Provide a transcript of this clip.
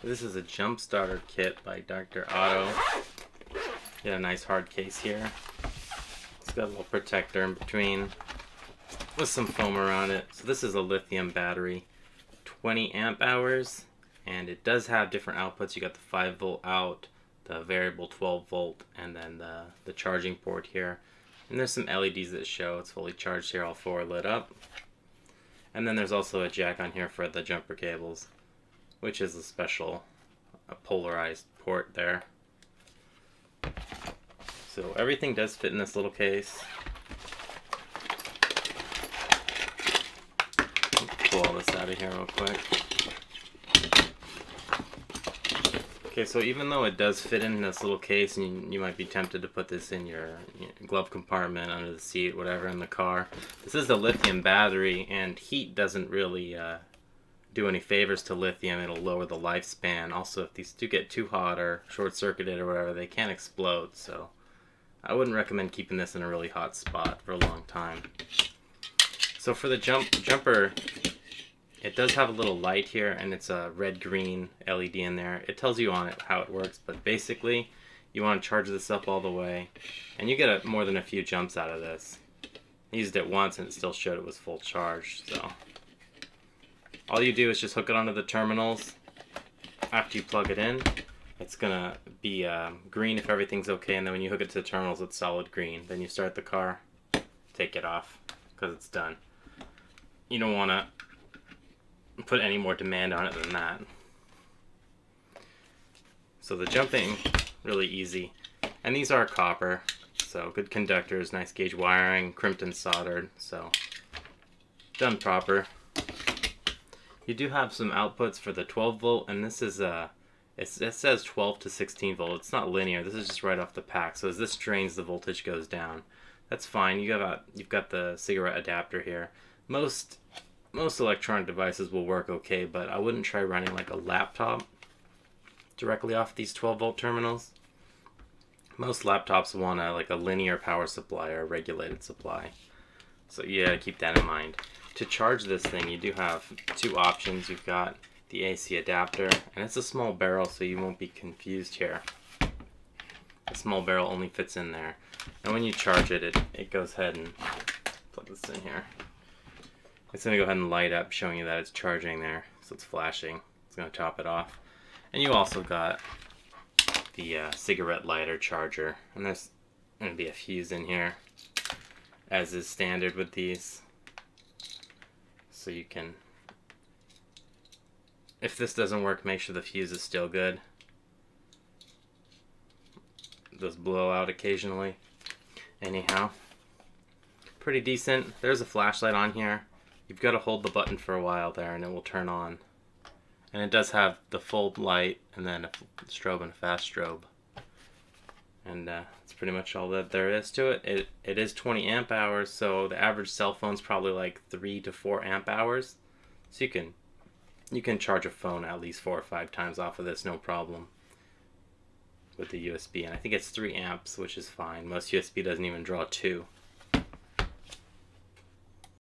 This is a jump starter kit by Dr. Otto. Got a nice hard case here. It's got a little protector in between with some foam around it. So this is a lithium battery, 20 amp hours, and it does have different outputs. You got the 5-volt out, the variable 12-volt, and then the charging port here. And there's some LEDs that show it's fully charged here, all 4 lit up. And then there's also a jack on here for the jumper cables, which is a special polarized port there. So everything does fit in this little case. Pull all this out of here real quick. Okay, so even though it does fit in this little case, and you might be tempted to put this in your glove compartment, under the seat, whatever, in the car, this is a lithium battery, and heat doesn't really do any favors to lithium. It'll lower the lifespan. Also, if these do get too hot or short-circuited or whatever, they can explode. So I wouldn't recommend keeping this in a really hot spot for a long time. So for the jumper, it does have a little light here, and it's a red-green LED in there. It tells you on it how it works, but basically you want to charge this up all the way, and you get more than a few jumps out of this. I used it once and it still showed it was full charge. So all you do is just hook it onto the terminals. After you plug it in, it's gonna be green if everything's okay, and then when you hook it to the terminals, it's solid green. Then you start the car, take it off because it's done. You don't want to put any more demand on it than that. So the jumping, really easy. And these are copper, so good conductors, nice gauge wiring, crimped and soldered, so done proper. You do have some outputs for the 12-volt, and this is it says 12 to 16 volt. It's not linear. This is just right off the pack. So as this drains, the voltage goes down. That's fine. You've got the cigarette adapter here. Most electronic devices will work okay, but I wouldn't try running like a laptop directly off these 12-volt terminals. Most laptops want like a linear power supply or a regulated supply. So you gotta keep that in mind. To charge this thing, you do have 2 options. You've got the AC adapter, and it's a small barrel, so you won't be confused here. The small barrel only fits in there. And when you charge it, it goes ahead and plug this in here. It's going to go ahead and light up, showing you that it's charging there. So it's flashing. It's going to top it off. And you also got the cigarette lighter charger. And there's going to be a fuse in here, as is standard with these. So you can, if this doesn't work, make sure the fuse is still good. It does blow out occasionally. Anyhow, pretty decent. There's a flashlight on here. You've got to hold the button for a while there and it will turn on. And it does have the full light and then a strobe and a fast strobe. And that's pretty much all that there is to it. It is 20 amp hours, so the average cell phone's probably like 3 to 4 amp hours. So you can charge a phone at least 4 or 5 times off of this, no problem, with the USB. And I think it's 3 amps, which is fine. Most USB doesn't even draw 2.